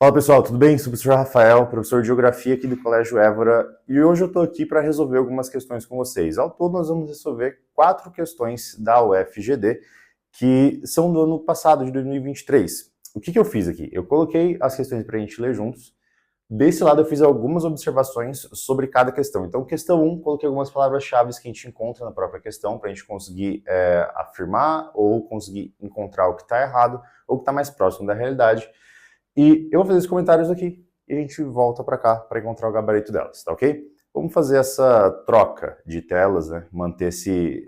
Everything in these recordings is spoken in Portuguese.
Fala pessoal, tudo bem? Sou o professor Rafael, professor de Geografia aqui do Colégio Évora, e hoje eu estou aqui para resolver algumas questões com vocês. Ao todo, nós vamos resolver 4 questões da UFGD, que são do ano passado, de 2023. O que eu fiz aqui? Eu coloquei as questões para a gente ler juntos. Desse lado, eu fiz algumas observações sobre cada questão. Então, questão 1, coloquei algumas palavras-chave que a gente encontra na própria questão, para a gente conseguir afirmar ou conseguir encontrar o que está errado ou o que está mais próximo da realidade. E eu vou fazer esses comentários aqui e a gente volta para cá para encontrar o gabarito delas, tá ok? Vamos fazer essa troca de telas, né? Manter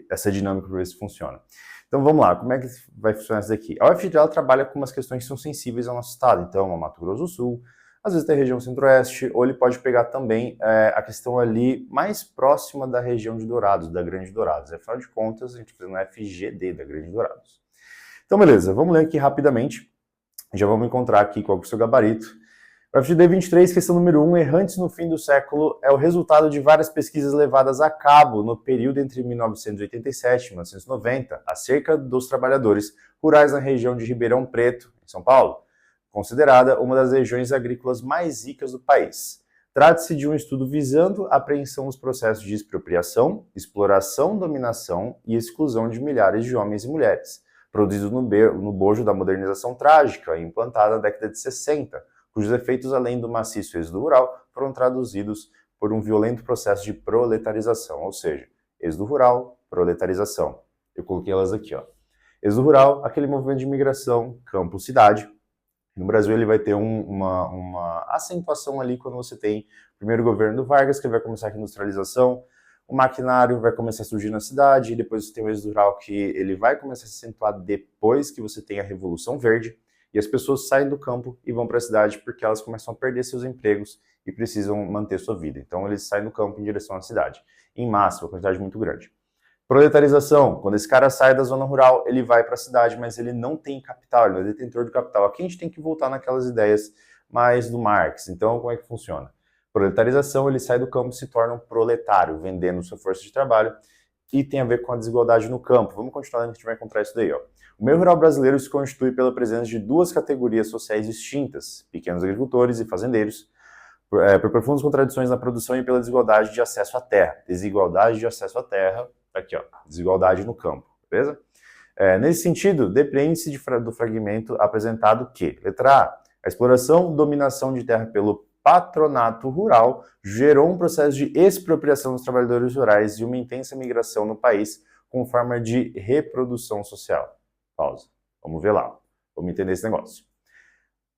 essa dinâmica para ver se funciona. Então vamos lá, como é que vai funcionar isso daqui? A UFGD ela trabalha com umas questões que são sensíveis ao nosso estado, então a Mato Grosso do Sul, às vezes tem a região centro-oeste, ou ele pode pegar também a questão ali mais próxima da região de Dourados, da Grande Dourados. Afinal de contas, a gente está fazendo FGD da Grande Dourados. Então beleza, vamos ler aqui rapidamente. Já vamos encontrar aqui qual é o seu gabarito. O FGD 23, questão número 1, errantes no fim do século, é o resultado de várias pesquisas levadas a cabo no período entre 1987 e 1990, acerca dos trabalhadores rurais na região de Ribeirão Preto, em São Paulo, considerada uma das regiões agrícolas mais ricas do país. Trata-se de um estudo visando a apreensão dos processos de expropriação, exploração, dominação e exclusão de milhares de homens e mulheres, produzido no bojo da modernização trágica, implantada na década de 60, cujos efeitos, além do maciço êxodo rural, foram traduzidos por um violento processo de proletarização, ou seja, êxodo rural, proletarização. Eu coloquei elas aqui, ó. Êxodo rural, aquele movimento de migração campo-cidade. No Brasil ele vai ter uma acentuação ali quando você tem o primeiro governo do Vargas, que vai começar a industrialização, o maquinário vai começar a surgir na cidade, e depois você tem o êxodo rural que ele vai começar a se acentuar depois que você tem a Revolução Verde, e as pessoas saem do campo e vão para a cidade porque elas começam a perder seus empregos e precisam manter sua vida. Então eles saem do campo em direção à cidade, em massa, uma quantidade muito grande. Proletarização, quando esse cara sai da zona rural, ele vai para a cidade, mas ele não tem capital, ele não é detentor do capital. Aqui a gente tem que voltar naquelas ideias mais do Marx. Então, como é que funciona? Proletarização, ele sai do campo e se torna um proletário, vendendo sua força de trabalho, e tem a ver com a desigualdade no campo. Vamos continuar, a gente vai encontrar isso daí, ó. O meio rural brasileiro se constitui pela presença de duas categorias sociais distintas, pequenos agricultores e fazendeiros, por profundas contradições na produção e pela desigualdade de acesso à terra. Desigualdade de acesso à terra, aqui ó, desigualdade no campo, beleza? Nesse sentido, depreende-se do fragmento apresentado que, letra A exploração, dominação de terra pelo patronato rural gerou um processo de expropriação dos trabalhadores rurais e uma intensa migração no país com forma de reprodução social. Pausa. Vamos ver lá. Vamos entender esse negócio.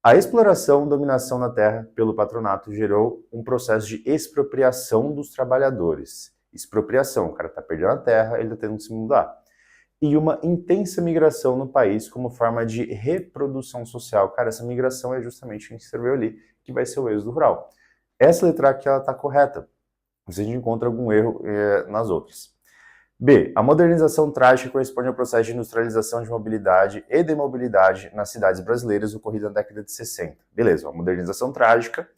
A exploração, dominação da terra pelo patronato gerou um processo de expropriação dos trabalhadores. Expropriação, o cara está perdendo a terra, ele está tendo que se mudar. E uma intensa migração no país como forma de reprodução social. Cara, essa migração é justamente o que escreveu ali, que vai ser o êxodo rural. Essa letra aqui ela está correta. Você encontra algum erro nas outras. B. A modernização trágica corresponde ao processo de industrialização de mobilidade e de mobilidade nas cidades brasileiras ocorrido na década de 60. Beleza, a modernização trágica,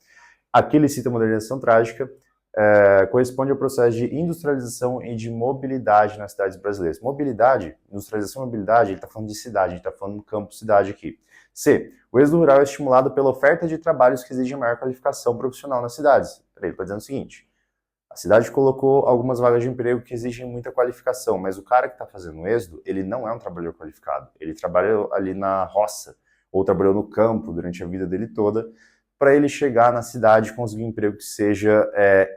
aqui ele cita a modernização trágica, corresponde ao processo de industrialização e de mobilidade nas cidades brasileiras. Mobilidade, industrialização e mobilidade, ele está falando de cidade, ele está falando do campo-cidade aqui. C. O êxodo rural é estimulado pela oferta de trabalhos que exigem maior qualificação profissional nas cidades. Ele está dizendo o seguinte: a cidade colocou algumas vagas de emprego que exigem muita qualificação, mas o cara que está fazendo o êxodo, ele não é um trabalhador qualificado. Ele trabalha ali na roça, ou trabalhou no campo durante a vida dele toda, para ele chegar na cidade e conseguir um emprego que seja,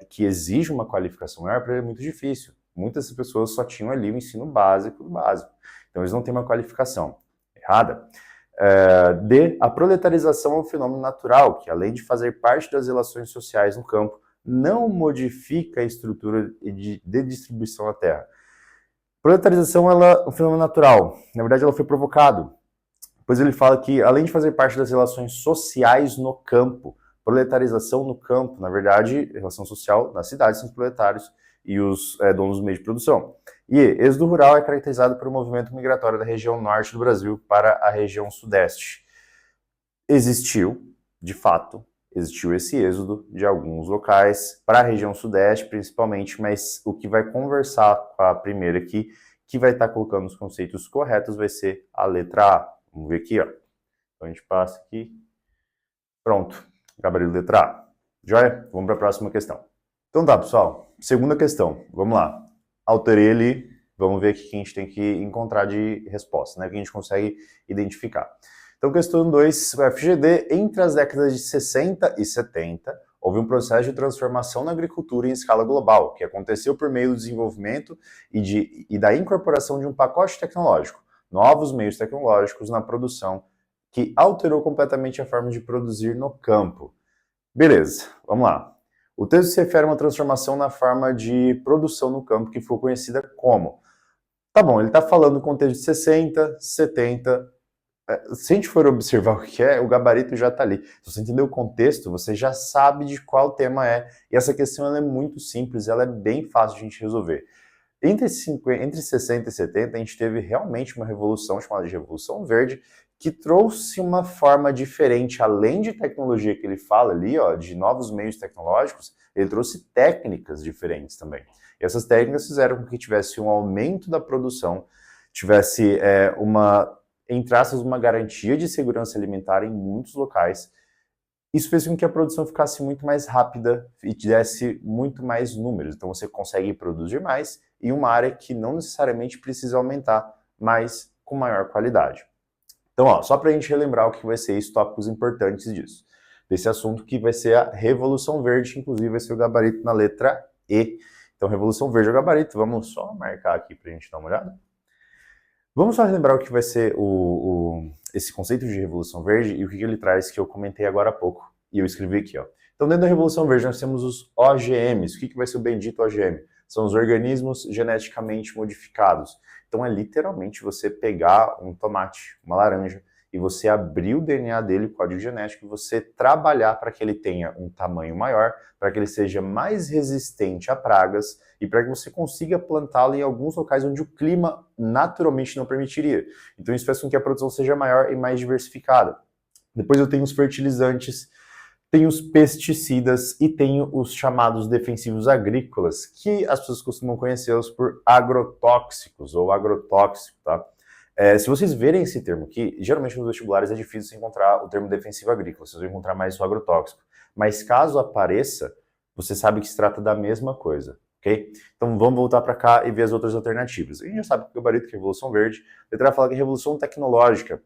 que exija uma qualificação maior, para ele é muito difícil. Muitas pessoas só tinham ali o ensino básico do básico. Então eles não têm uma qualificação. Errada. D. A proletarização é um fenômeno natural, que além de fazer parte das relações sociais no campo, não modifica a estrutura de distribuição da terra. Proletarização ela é um fenômeno natural. Na verdade, ela foi provocado. Pois ele fala que, além de fazer parte das relações sociais no campo, proletarização no campo, na verdade, relação social nas cidades são os proletários e os donos do meio de produção. E êxodo rural é caracterizado por um movimento migratório da região norte do Brasil para a região sudeste. Existiu, de fato, existiu esse êxodo de alguns locais para a região sudeste, principalmente, mas o que vai conversar com a primeira aqui, que vai estar colocando os conceitos corretos, vai ser a letra A. Vamos ver aqui, ó. Então a gente passa aqui Pronto, gabarito letra A. Joia? Vamos para a próxima questão. Então tá, pessoal. Segunda questão. Vamos lá. Alterei ali. Vamos ver o que a gente tem que encontrar de resposta, né? O que a gente consegue identificar. Então, questão 2, o FGD, entre as décadas de 60 e 70, houve um processo de transformação na agricultura em escala global, que aconteceu por meio do desenvolvimento e da incorporação de um pacote tecnológico, novos meios tecnológicos na produção, que alterou completamente a forma de produzir no campo. Beleza, vamos lá. O texto se refere a uma transformação na forma de produção no campo que ficou conhecida como. Tá bom, ele está falando no contexto de 60, 70. Se a gente for observar o que é, o gabarito já está ali. Se você entender o contexto, você já sabe de qual tema é. E essa questão ela é muito simples, ela é bem fácil de a gente resolver. Entre 60 e 70, a gente teve realmente uma revolução chamada de Revolução Verde, que trouxe uma forma diferente, além de tecnologia que ele fala ali, ó, de novos meios tecnológicos, ele trouxe técnicas diferentes também. E essas técnicas fizeram com que tivesse um aumento da produção, tivesse entre aspas, uma garantia de segurança alimentar em muitos locais. Isso fez com que a produção ficasse muito mais rápida e desse muito mais números. Então você consegue produzir mais em uma área que não necessariamente precisa aumentar, mas com maior qualidade. Então, ó, só para a gente relembrar o que vai ser os tópicos importantes disso. Desse assunto que vai ser a Revolução Verde, inclusive vai ser o gabarito na letra E. Então, Revolução Verde é o gabarito. Vamos só marcar aqui para a gente dar uma olhada. Vamos só relembrar o que vai ser esse conceito de Revolução Verde e o que ele traz, que eu comentei agora há pouco. E eu escrevi aqui, ó. Então, dentro da Revolução Verde, nós temos os OGMs. O que vai ser o bendito OGM? São os organismos geneticamente modificados. Então, é literalmente você pegar um tomate, uma laranja, e você abrir o DNA dele, o código genético, e você trabalhar para que ele tenha um tamanho maior, para que ele seja mais resistente a pragas e para que você consiga plantá-lo em alguns locais onde o clima naturalmente não permitiria. Então isso faz com que a produção seja maior e mais diversificada. Depois eu tenho os fertilizantes, tenho os pesticidas e tenho os chamados defensivos agrícolas, que as pessoas costumam conhecê-los por agrotóxicos ou agrotóxico, tá? Se vocês verem esse termo aqui, geralmente nos vestibulares é difícil encontrar o termo defensivo agrícola, vocês vão encontrar mais o agrotóxico. Mas caso apareça, você sabe que se trata da mesma coisa, ok? Então vamos voltar para cá e ver as outras alternativas. A gente já sabe que o gabarito que é Revolução Verde, a letra fala que é Revolução Tecnológica.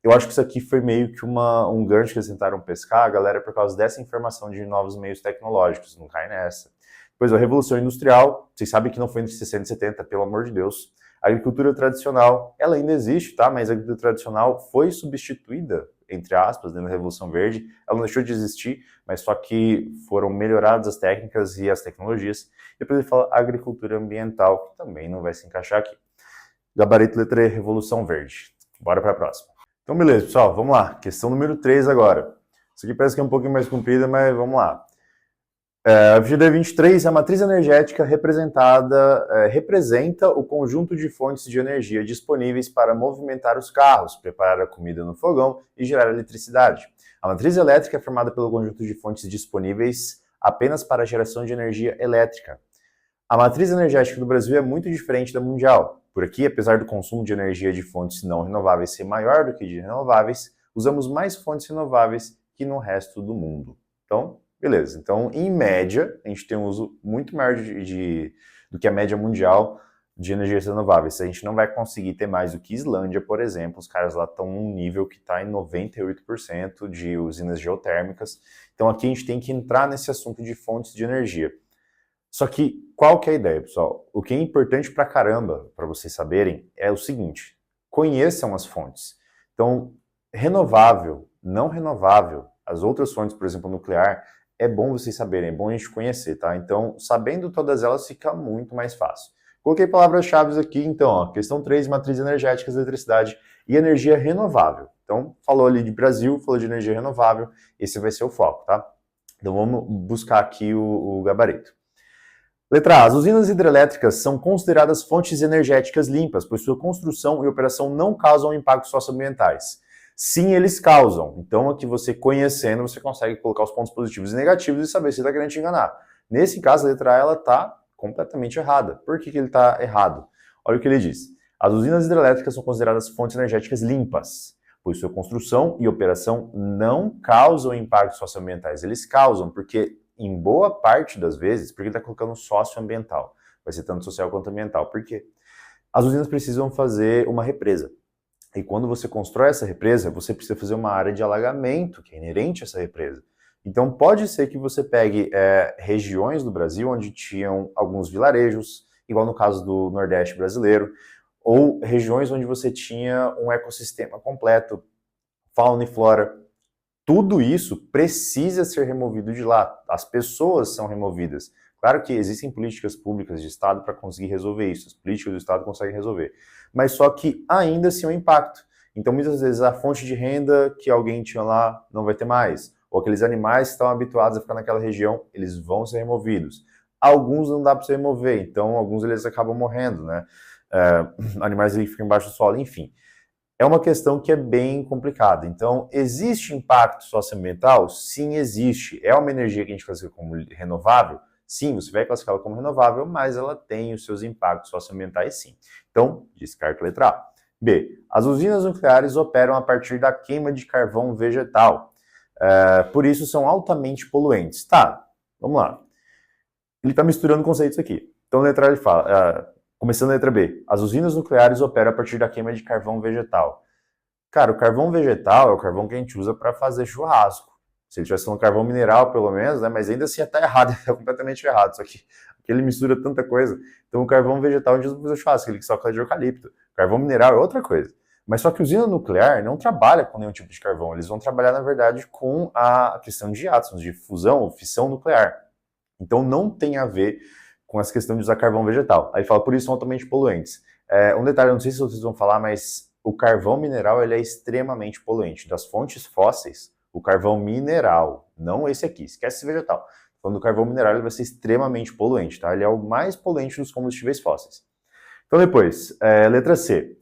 Eu acho que isso aqui foi meio que um gancho que eles tentaram pescar, a galera, por causa dessa informação de novos meios tecnológicos, não cai nessa. Depois a Revolução Industrial, vocês sabem que não foi entre 60 e 70, pelo amor de Deus. A agricultura tradicional, ela ainda existe, tá? Mas a agricultura tradicional foi substituída, entre aspas, dentro da Revolução Verde. Ela não deixou de existir, mas só que foram melhoradas as técnicas e as tecnologias. Depois ele fala agricultura ambiental, que também não vai se encaixar aqui. Gabarito letra E, Revolução Verde. Bora para a próxima. Então, beleza, pessoal, vamos lá. Questão número 3 agora. Isso aqui parece que é um pouquinho mais comprida, mas vamos lá. FGD 23, a matriz energética representa o conjunto de fontes de energia disponíveis para movimentar os carros, preparar a comida no fogão e gerar eletricidade. A matriz elétrica é formada pelo conjunto de fontes disponíveis apenas para a geração de energia elétrica. A matriz energética do Brasil é muito diferente da mundial. Por aqui, apesar do consumo de energia de fontes não renováveis ser maior do que de renováveis, usamos mais fontes renováveis que no resto do mundo. Então, beleza, então em média, a gente tem um uso muito maior do que a média mundial de energias renováveis. A gente não vai conseguir ter mais do que Islândia, por exemplo, os caras lá estão num nível que está em 98% de usinas geotérmicas. Então aqui a gente tem que entrar nesse assunto de fontes de energia. Só que qual que é a ideia, pessoal? O que é importante pra caramba, para vocês saberem, é o seguinte, conheçam as fontes. Então, renovável, não renovável, as outras fontes, por exemplo, nuclear, é bom vocês saberem, é bom a gente conhecer, tá? Então, sabendo todas elas, fica muito mais fácil. Coloquei palavras-chave aqui, então, ó, questão 3, matriz energética, eletricidade e energia renovável. Então, falou ali de Brasil, falou de energia renovável, esse vai ser o foco, tá? Então, vamos buscar aqui o gabarito. Letra A. As usinas hidrelétricas são consideradas fontes energéticas limpas, pois sua construção e operação não causam impactos socioambientais. Sim, eles causam. Então, aqui você conhecendo, você consegue colocar os pontos positivos e negativos e saber se está querendo te enganar. Nesse caso, a letra A ela está completamente errada. Por que ele está errado? Olha o que ele diz. As usinas hidrelétricas são consideradas fontes energéticas limpas, pois sua construção e operação não causam impactos socioambientais. Eles causam, porque em boa parte das vezes, porque ele está colocando socioambiental, vai ser tanto social quanto ambiental. Por quê? As usinas precisam fazer uma represa. E quando você constrói essa represa, você precisa fazer uma área de alagamento, que é inerente a essa represa. Então pode ser que você pegue regiões do Brasil onde tinham alguns vilarejos, igual no caso do Nordeste brasileiro, ou regiões onde você tinha um ecossistema completo, fauna e flora. Tudo isso precisa ser removido de lá. As pessoas são removidas. Claro que existem políticas públicas de Estado para conseguir resolver isso. As políticas do Estado conseguem resolver. Mas só que ainda assim é um impacto. Então, muitas vezes, a fonte de renda que alguém tinha lá não vai ter mais. Ou aqueles animais que estão habituados a ficar naquela região, eles vão ser removidos. Alguns não dá para você remover, então alguns eles acabam morrendo, né? Animais que ficam embaixo do solo, enfim. É uma questão que é bem complicada. Então, existe impacto socioambiental? Sim, existe. É uma energia que a gente classifica como renovável? Sim, você vai classificá-la como renovável, mas ela tem os seus impactos socioambientais, sim. Então, descarta a letra A. B. As usinas nucleares operam a partir da queima de carvão vegetal. Por isso, são altamente poluentes. Tá, vamos lá. Ele está misturando conceitos aqui. Então, a letra A ele fala... Começando a letra B. As usinas nucleares operam a partir da queima de carvão vegetal. Cara, o carvão vegetal é o carvão que a gente usa para fazer churrasco. Se ele tivesse falando carvão mineral, pelo menos, né? Mas ainda assim está errado, está completamente errado. Isso aqui, porque ele mistura tanta coisa. Então, o carvão vegetal a gente usa para fazer churrasco, aquele que só de eucalipto. O carvão mineral é outra coisa. Mas só que a usina nuclear não trabalha com nenhum tipo de carvão. Eles vão trabalhar, na verdade, com a questão de átomos, de fusão ou fissão nuclear. Então, não tem a ver com essa questão de usar carvão vegetal. Aí fala, por isso são altamente poluentes. Um detalhe, eu não sei se vocês vão falar, mas o carvão mineral ele é extremamente poluente. Das fontes fósseis, o carvão mineral, não esse aqui, esquece esse vegetal. Falando do carvão mineral, ele vai ser extremamente poluente, tá? Ele é o mais poluente dos combustíveis fósseis. Então depois, letra C.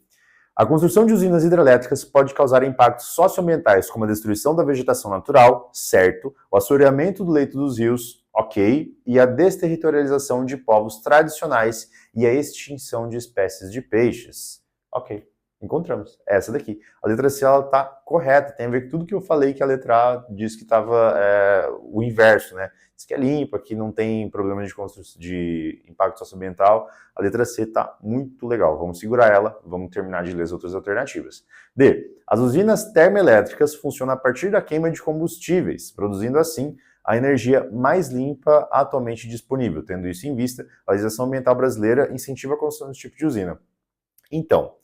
A construção de usinas hidrelétricas pode causar impactos socioambientais, como a destruição da vegetação natural, certo, o assoreamento do leito dos rios, ok, e a desterritorialização de povos tradicionais e a extinção de espécies de peixes. Ok, encontramos. Essa daqui. A letra C está correta, tem a ver com tudo que eu falei que a letra A disse que estava o inverso, né? Diz que é limpa, que não tem problema de impacto socioambiental. A letra C está muito legal. Vamos segurar ela, vamos terminar de ler as outras alternativas. D. As usinas termoelétricas funcionam a partir da queima de combustíveis, produzindo assim a energia mais limpa atualmente disponível. Tendo isso em vista, a legislação ambiental brasileira incentiva a construção desse tipo de usina. Então,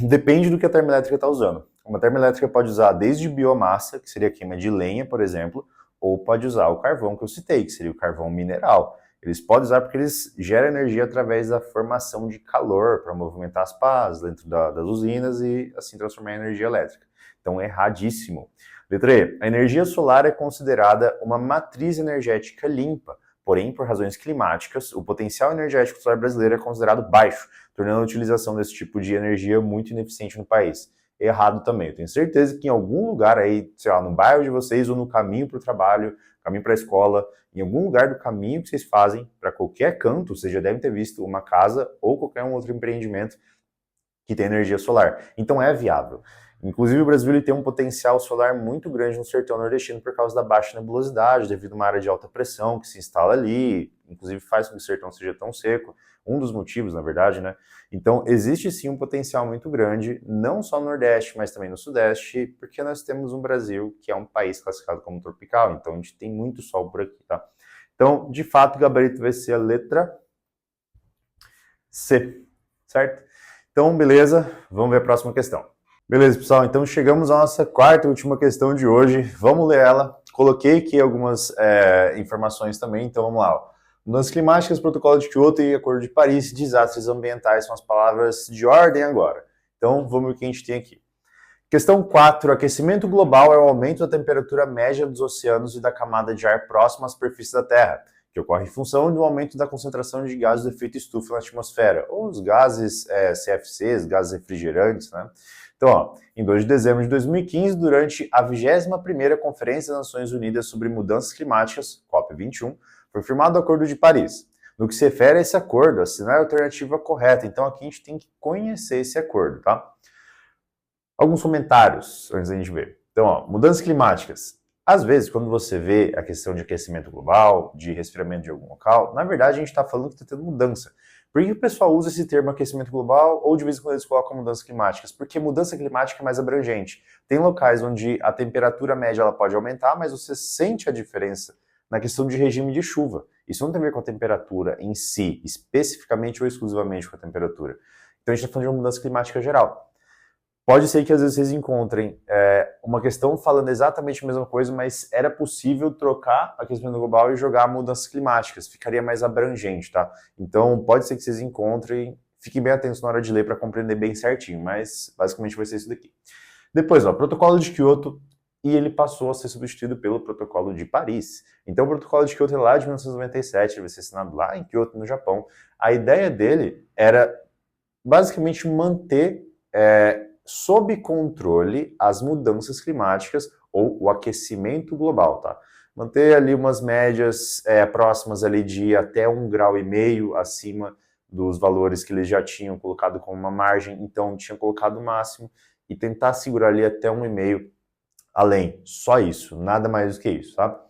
depende do que a termoelétrica está usando. Uma termoelétrica pode usar desde biomassa, que seria a queima de lenha, por exemplo, ou pode usar o carvão que eu citei, que seria o carvão mineral. Eles podem usar porque eles geram energia através da formação de calor para movimentar as pás dentro das usinas e assim transformar em energia elétrica. Então, erradíssimo. Letra E. A energia solar é considerada uma matriz energética limpa, porém, por razões climáticas, o potencial energético solar brasileiro é considerado baixo, tornando a utilização desse tipo de energia muito ineficiente no país. Errado também. Eu tenho certeza que em algum lugar aí, sei lá, no bairro de vocês ou no caminho para o trabalho, caminho para a escola, em algum lugar do caminho que vocês fazem para qualquer canto, vocês já devem ter visto uma casa ou qualquer um outro empreendimento que tem energia solar. Então é viável. Inclusive o Brasil ele tem um potencial solar muito grande no sertão nordestino por causa da baixa nebulosidade, devido a uma área de alta pressão que se instala ali, inclusive faz com que o sertão seja tão seco, um dos motivos, na verdade, né? Então existe sim um potencial muito grande, não só no Nordeste, mas também no Sudeste, porque nós temos um Brasil que é um país classificado como tropical, então a gente tem muito sol por aqui, tá? Então, de fato, o gabarito vai ser a letra C, certo? Então, beleza, vamos ver a próxima questão. Beleza, pessoal, então chegamos à nossa quarta e última questão de hoje. Vamos ler ela. Coloquei aqui algumas informações também, então vamos lá. Mudanças climáticas, protocolo de Kyoto e Acordo de Paris, desastres ambientais são as palavras de ordem agora. Então vamos ver o que a gente tem aqui. Questão 4. Aquecimento global é o aumento da temperatura média dos oceanos e da camada de ar próxima à superfície da Terra, que ocorre em função do aumento da concentração de gases de efeito estufa na atmosfera, ou os gases CFCs, gases refrigerantes, né? Então, ó, em 2 de dezembro de 2015, durante a 21ª Conferência das Nações Unidas sobre Mudanças Climáticas, COP21, foi firmado o Acordo de Paris. No que se refere a esse acordo, assinar a alternativa correta. Então, aqui a gente tem que conhecer esse acordo, tá? Alguns comentários antes da gente ver. Então, ó, mudanças climáticas. Às vezes, quando você vê a questão de aquecimento global, de resfriamento de algum local, na verdade a gente está falando que está tendo mudança. Por que o pessoal usa esse termo aquecimento global ou de vez em quando eles colocam mudanças climáticas? Porque mudança climática é mais abrangente. Tem locais onde a temperatura média ela pode aumentar, mas você sente a diferença na questão de regime de chuva. Isso não tem a ver com a temperatura em si, especificamente ou exclusivamente com a temperatura. Então a gente está falando de uma mudança climática geral. Pode ser que às vezes vocês encontrem uma questão falando exatamente a mesma coisa, mas era possível trocar aquecimento global e jogar mudanças climáticas, ficaria mais abrangente, tá? Então pode ser que vocês encontrem, fiquem bem atentos na hora de ler para compreender bem certinho, mas basicamente vai ser isso daqui. Depois, ó, protocolo de Kyoto, e ele passou a ser substituído pelo protocolo de Paris. Então o protocolo de Kyoto é lá de 1997, ele vai ser assinado lá em Kyoto, no Japão. A ideia dele era basicamente manter sob controle as mudanças climáticas ou o aquecimento global, tá? Manter ali umas médias próximas ali de até 1,5 grau acima dos valores que eles já tinham colocado como uma margem, então tinham colocado o máximo, e tentar segurar ali até 1,5 além. Só isso, nada mais do que isso, tá?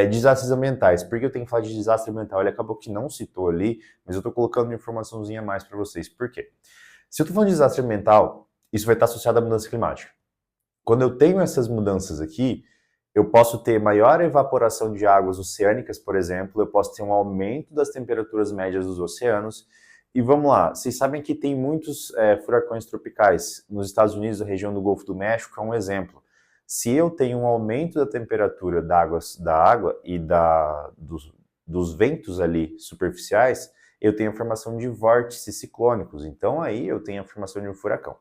Desastres ambientais. Por que eu tenho que falar de desastre ambiental? Ele acabou que não citou ali, mas eu tô colocando uma informaçãozinha a mais para vocês. Por quê? Se eu tô falando de desastre ambiental, isso vai estar associado à mudança climática. Quando eu tenho essas mudanças aqui, eu posso ter maior evaporação de águas oceânicas, por exemplo, eu posso ter um aumento das temperaturas médias dos oceanos, e vamos lá, vocês sabem que tem muitos furacões tropicais nos Estados Unidos, a região do Golfo do México é um exemplo. Se eu tenho um aumento da temperatura da água e dos ventos ali superficiais, eu tenho a formação de vórtices ciclônicos, então aí eu tenho a formação de um furacão.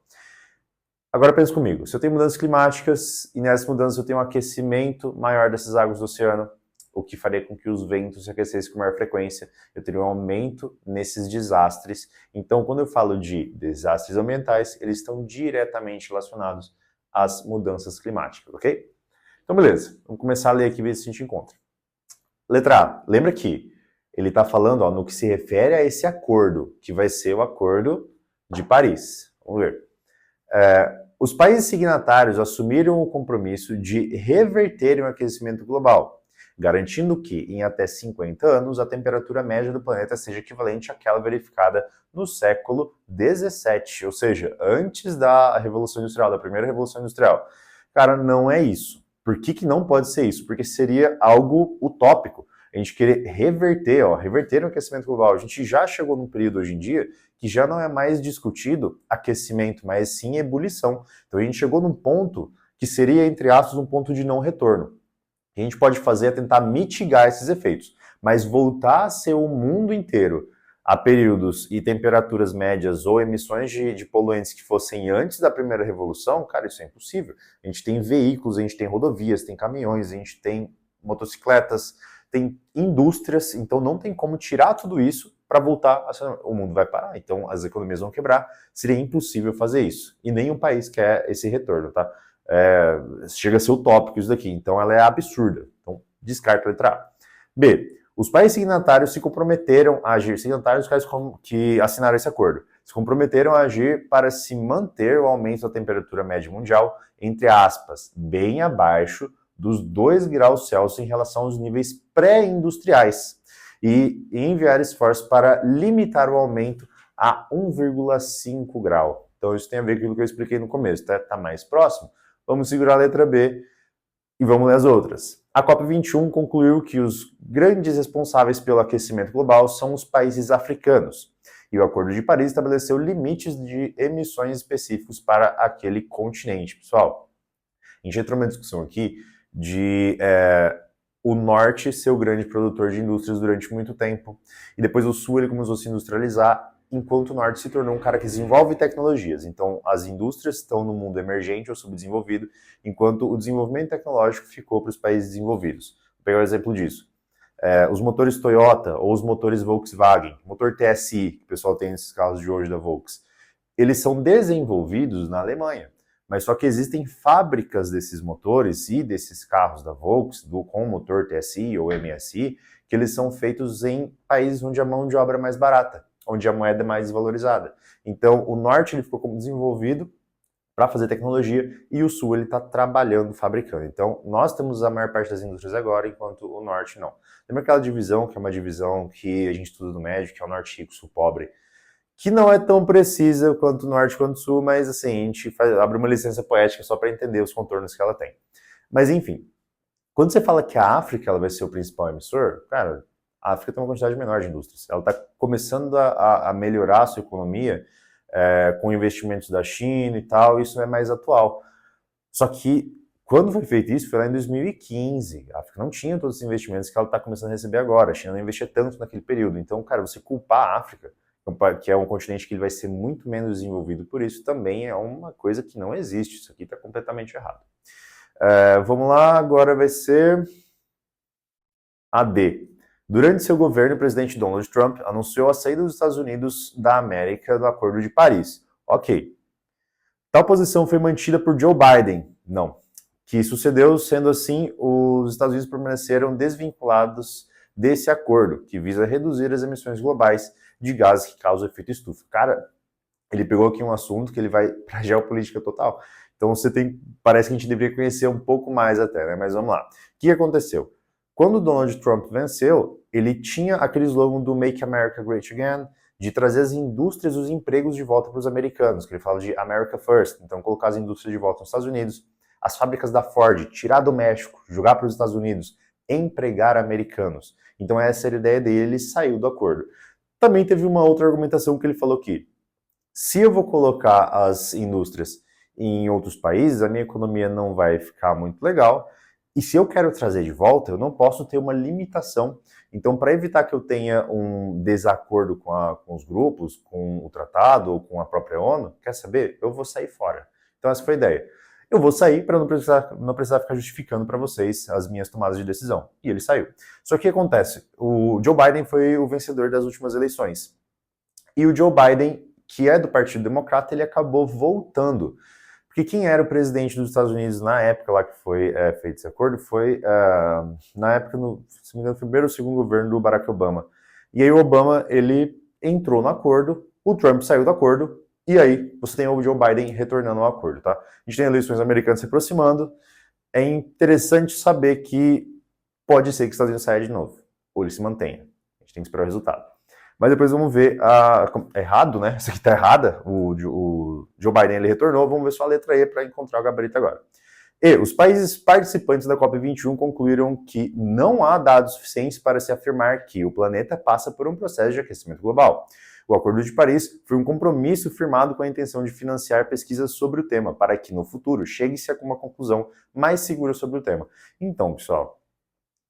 Agora pensa comigo, se eu tenho mudanças climáticas e nessas mudanças eu tenho um aquecimento maior dessas águas do oceano, o que faria com que os ventos se aquecessem com maior frequência, eu teria um aumento nesses desastres. Então, quando eu falo de desastres ambientais, eles estão diretamente relacionados às mudanças climáticas, ok? Então, beleza, vamos começar a ler aqui e ver se a gente encontra. Letra A, lembra que ele está falando no que se refere a esse acordo, que vai ser o Acordo de Paris. Vamos ver. Os países signatários assumiram o compromisso de reverterem o aquecimento global, garantindo que, em até 50 anos, a temperatura média do planeta seja equivalente àquela verificada no século XVII, ou seja, antes da Revolução Industrial, da primeira Revolução Industrial. Cara, não é isso. Por que não pode ser isso? Porque seria algo utópico. A gente querer reverter o aquecimento global. A gente já chegou num período hoje em dia que já não é mais discutido aquecimento, mas sim ebulição. Então a gente chegou num ponto que seria, entre aspas, um ponto de não retorno. O que a gente pode fazer é tentar mitigar esses efeitos, mas voltar a ser o mundo inteiro a períodos e temperaturas médias ou emissões de poluentes que fossem antes da primeira revolução, cara, isso é impossível. A gente tem veículos, a gente tem rodovias, tem caminhões, a gente tem motocicletas, tem indústrias, então não tem como tirar tudo isso para voltar, o mundo vai parar, então as economias vão quebrar, seria impossível fazer isso. E nenhum país quer esse retorno, tá? Chega a ser utópico isso daqui, então ela é absurda. Então descarta a letra A. B. Os países signatários se comprometeram a agir, signatários que assinaram esse acordo, se comprometeram a agir para se manter o aumento da temperatura média mundial, entre aspas, bem abaixo dos 2 graus Celsius em relação aos níveis pré-industriais e enviar esforços para limitar o aumento a 1,5 grau. Então isso tem a ver com aquilo que eu expliquei no começo, tá mais próximo? Vamos segurar a letra B e vamos ler as outras. A COP21 concluiu que os grandes responsáveis pelo aquecimento global são os países africanos, e o Acordo de Paris estabeleceu limites de emissões específicos para aquele continente. Pessoal, a gente entrou numa discussão aqui de o norte ser o grande produtor de indústrias durante muito tempo, e depois o sul ele começou a se industrializar, enquanto o norte se tornou um cara que desenvolve tecnologias. Então, as indústrias estão no mundo emergente ou subdesenvolvido, enquanto o desenvolvimento tecnológico ficou para os países desenvolvidos. Vou pegar um exemplo disso. Os motores Toyota ou os motores Volkswagen, motor TSI, que o pessoal tem nesses carros de hoje da Volks, eles são desenvolvidos na Alemanha. Mas só que existem fábricas desses motores e desses carros da Volks, com motor TSI ou MSI, que eles são feitos em países onde a mão de obra é mais barata, onde a moeda é mais desvalorizada. Então, o norte ele ficou como desenvolvido, para fazer tecnologia, e o Sul ele está trabalhando, fabricando. Então, nós temos a maior parte das indústrias agora, enquanto o Norte não. Lembra aquela divisão, que é uma divisão que a gente estuda no médio, que é o Norte rico, Sul pobre, que não é tão precisa quanto o Norte quanto o Sul, mas assim, a gente abre uma licença poética só para entender os contornos que ela tem. Mas enfim, quando você fala que a África ela vai ser o principal emissor, cara, a África tem uma quantidade menor de indústrias. Ela está começando a melhorar a sua economia com investimentos da China e tal, isso é mais atual. Só que quando foi feito isso, foi lá em 2015. A África não tinha todos os investimentos que ela está começando a receber agora. A China não investia tanto naquele período. Então, cara, você culpar a África, que é um continente que ele vai ser muito menos desenvolvido por isso, também é uma coisa que não existe. Isso aqui está completamente errado. Vamos lá, agora vai ser a D. Durante seu governo, o presidente Donald Trump anunciou a saída dos Estados Unidos da América do Acordo de Paris. Ok. Tal posição foi mantida por Joe Biden. Não. Que sucedeu, sendo assim, os Estados Unidos permaneceram desvinculados desse acordo, que visa reduzir as emissões globais de gases que causam efeito estufa. Cara, ele pegou aqui um assunto que ele vai para a geopolítica total. Então parece que a gente deveria conhecer um pouco mais até, né? Mas vamos lá. O que aconteceu? Quando o Donald Trump venceu, ele tinha aquele slogan do Make America Great Again, de trazer as indústrias e os empregos de volta para os americanos, que ele fala de America First, então colocar as indústrias de volta nos Estados Unidos, as fábricas da Ford, tirar do México, jogar para os Estados Unidos, empregar americanos. Então essa era a ideia dele, ele saiu do acordo. Também teve uma outra argumentação que ele falou que se eu vou colocar as indústrias em outros países, a minha economia não vai ficar muito legal. E se eu quero trazer de volta, eu não posso ter uma limitação. Então, para evitar que eu tenha um desacordo com os grupos, com o tratado ou com a própria ONU, quer saber? Eu vou sair fora. Então, essa foi a ideia. Eu vou sair para não precisar ficar justificando para vocês as minhas tomadas de decisão. E ele saiu. Só que o que acontece? O Joe Biden foi o vencedor das últimas eleições. E o Joe Biden, que é do Partido Democrata, ele acabou voltando. Porque quem era o presidente dos Estados Unidos na época lá que foi feito esse acordo foi, na época, se não me engano, foi o primeiro ou segundo governo do Barack Obama. E aí o Obama, ele entrou no acordo, o Trump saiu do acordo, e aí você tem o Joe Biden retornando ao acordo, tá? A gente tem eleições americanas se aproximando, é interessante saber que pode ser que os Estados Unidos saia de novo, ou ele se mantenha. A gente tem que esperar o resultado. Mas depois vamos ver, errado, né? Isso aqui tá errada, o Joe Biden ele retornou, vamos ver só a letra E para encontrar o gabarito agora. E os países participantes da COP21 concluíram que não há dados suficientes para se afirmar que o planeta passa por um processo de aquecimento global. O Acordo de Paris foi um compromisso firmado com a intenção de financiar pesquisas sobre o tema, para que no futuro chegue-se a uma conclusão mais segura sobre o tema. Então, pessoal,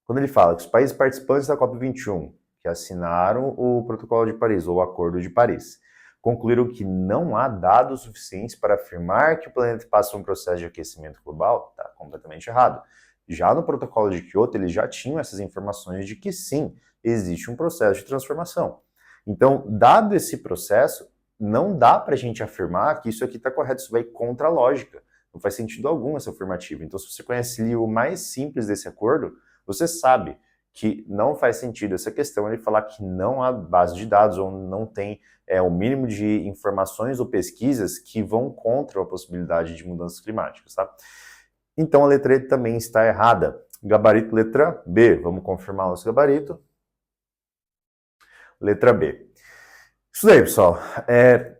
quando ele fala que os países participantes da COP21 que assinaram o Protocolo de Paris, ou o Acordo de Paris, concluíram que não há dados suficientes para afirmar que o planeta passa por um processo de aquecimento global, está completamente errado. Já no Protocolo de Kyoto, eles já tinham essas informações de que sim, existe um processo de transformação. Então, dado esse processo, não dá para a gente afirmar que isso aqui está correto, isso vai contra a lógica. Não faz sentido algum essa afirmativa. Então, se você conhece o mais simples desse acordo, você sabe que não faz sentido essa questão ele falar que não há base de dados ou não tem o mínimo de informações ou pesquisas que vão contra a possibilidade de mudanças climáticas, tá? Então a letra E também está errada. Gabarito letra B. Vamos confirmar o nosso gabarito. Letra B. Isso daí, pessoal.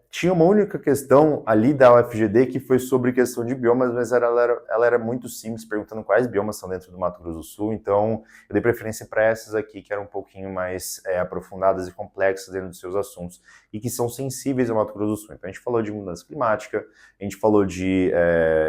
Tinha uma única questão ali da UFGD que foi sobre questão de biomas, mas ela era muito simples, perguntando quais biomas são dentro do Mato Grosso do Sul, então eu dei preferência para essas aqui, que eram um pouquinho mais aprofundadas e complexas dentro dos seus assuntos, e que são sensíveis ao Mato Grosso do Sul. Então a gente falou de mudança climática, a gente falou de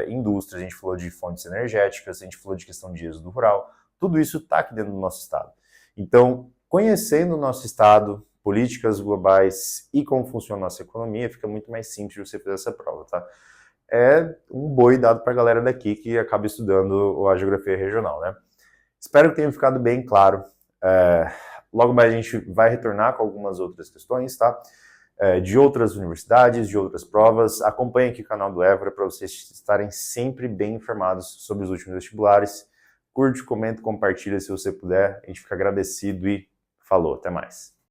indústria, a gente falou de fontes energéticas, a gente falou de questão de êxodo rural, tudo isso está aqui dentro do nosso estado. Então, conhecendo o nosso estado, políticas globais e como funciona a nossa economia, fica muito mais simples de você fazer essa prova, tá? É um boi dado para a galera daqui que acaba estudando a geografia regional, né? Espero que tenha ficado bem claro. Logo mais a gente vai retornar com algumas outras questões, tá? De outras universidades, de outras provas. Acompanhe aqui o canal do Évora para vocês estarem sempre bem informados sobre os últimos vestibulares. Curte, comenta, compartilha se você puder. A gente fica agradecido e falou, até mais.